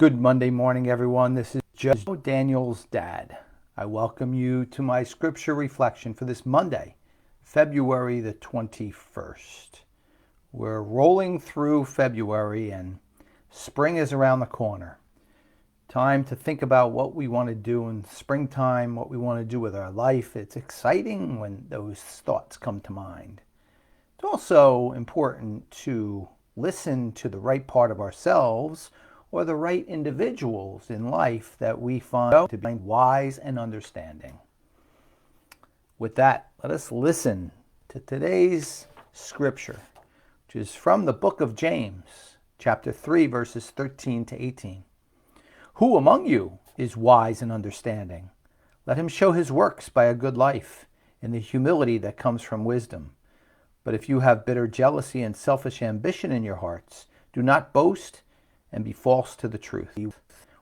Good Monday morning, everyone. This is Joe, Daniel's dad. I welcome you to my scripture reflection for this Monday, February the 21st. We're rolling through February and spring is around the corner. Time to think about what we want to do in springtime, what we want to do with our life. It's exciting when those thoughts come to mind. It's also important to listen to the right part of ourselves or the right individuals in life that we find to be wise and understanding. With that, let us listen to today's scripture, which is from the book of James, chapter 3, verses 13 to 18. Who among you is wise and understanding? Let him show his works by a good life, in the humility that comes from wisdom. But if you have bitter jealousy and selfish ambition in your hearts, do not boast and be false to the truth.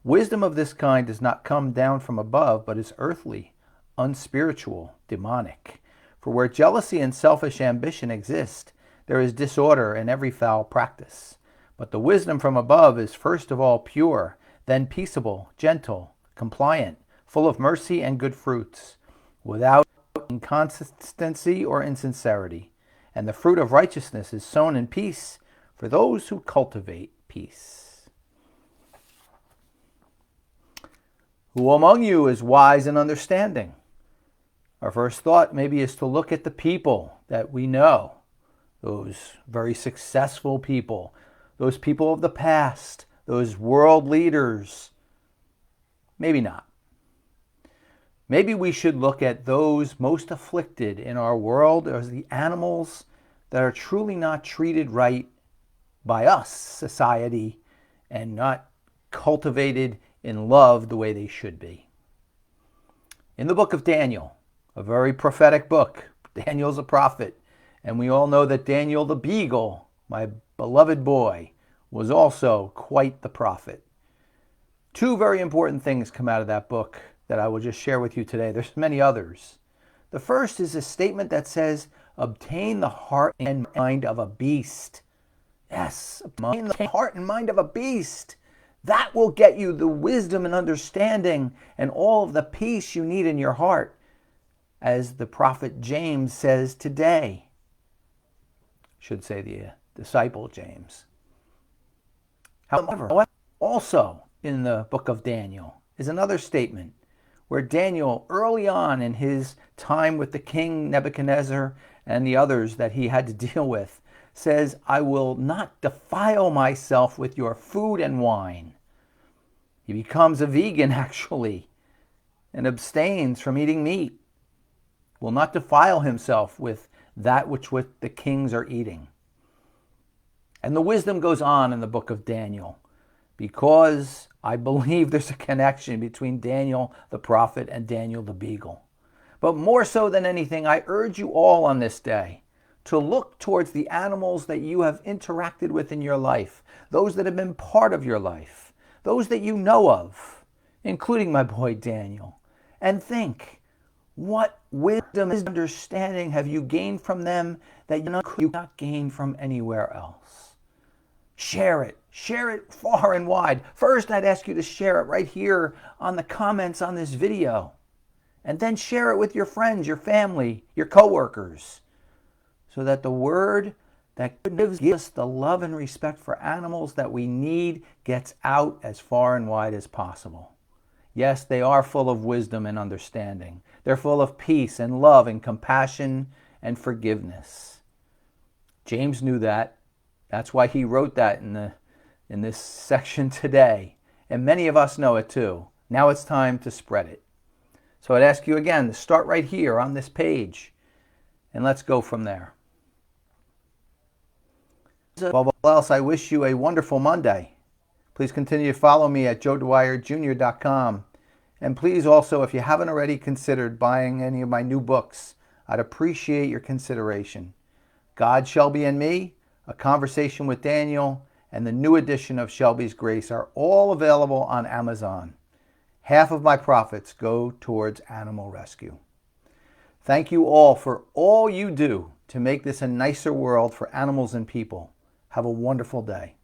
Wisdom of this kind does not come down from above, but is earthly, unspiritual, demonic. For where jealousy and selfish ambition exist, there is disorder and every foul practice. But the wisdom from above is first of all pure, then peaceable, gentle, compliant, full of mercy and good fruits, without inconsistency or insincerity. And the fruit of righteousness is sown in peace for those who cultivate peace. Who among you is wise and understanding? Our first thought maybe is to look at the people that we know, those very successful people, those people of the past, those world leaders. Maybe not. Maybe we should look at those most afflicted in our world as the animals that are truly not treated right by us, society, and not cultivated in love the way they should be. In the book of Daniel, a very prophetic book, Daniel's a prophet, and we all know that Daniel the beagle, my beloved boy, was also quite the prophet. Two very important things come out of that book that I will just share with you today. There's many others. The first is a statement that says, obtain the heart and mind of a beast. Yes, obtain the heart and mind of a beast. That will get you the wisdom and understanding and all of the peace you need in your heart, as the prophet James says today. Should say the disciple James. However, also in the book of Daniel is another statement where Daniel, early on in his time with the king Nebuchadnezzar and the others that he had to deal with, says, I will not defile myself with your food and wine. He becomes a vegan, actually, and abstains from eating meat. Will not defile himself with that which the kings are eating. And the wisdom goes on in the book of Daniel, because I believe there's a connection between Daniel the prophet and Daniel the beagle. But more so than anything, I urge you all on this day to look towards the animals that you have interacted with in your life, those that have been part of your life, those that you know of, including my boy Daniel, and think, what wisdom and understanding have you gained from them that you could not gain from anywhere else? Share it. Share it far and wide. First, I'd ask you to share it right here on the comments on this video. And then share it with your friends, your family, your coworkers, so that the word that gives us the love and respect for animals that we need gets out as far and wide as possible. Yes, they are full of wisdom and understanding. They're full of peace and love and compassion and forgiveness. James knew that. That's why he wrote that in this section today. And many of us know it too. Now it's time to spread it. So I'd ask you again to start right here on this page, and let's go from there. Above all else, I wish you a wonderful Monday. Please continue to follow me at joedwyerjr.com. And please also, if you haven't already considered buying any of my new books, I'd appreciate your consideration. God, Shelby, and Me, A Conversation with Daniel, and the new edition of Shelby's Grace are all available on Amazon. Half of my profits go towards animal rescue. Thank you all for all you do to make this a nicer world for animals and people. Have a wonderful day.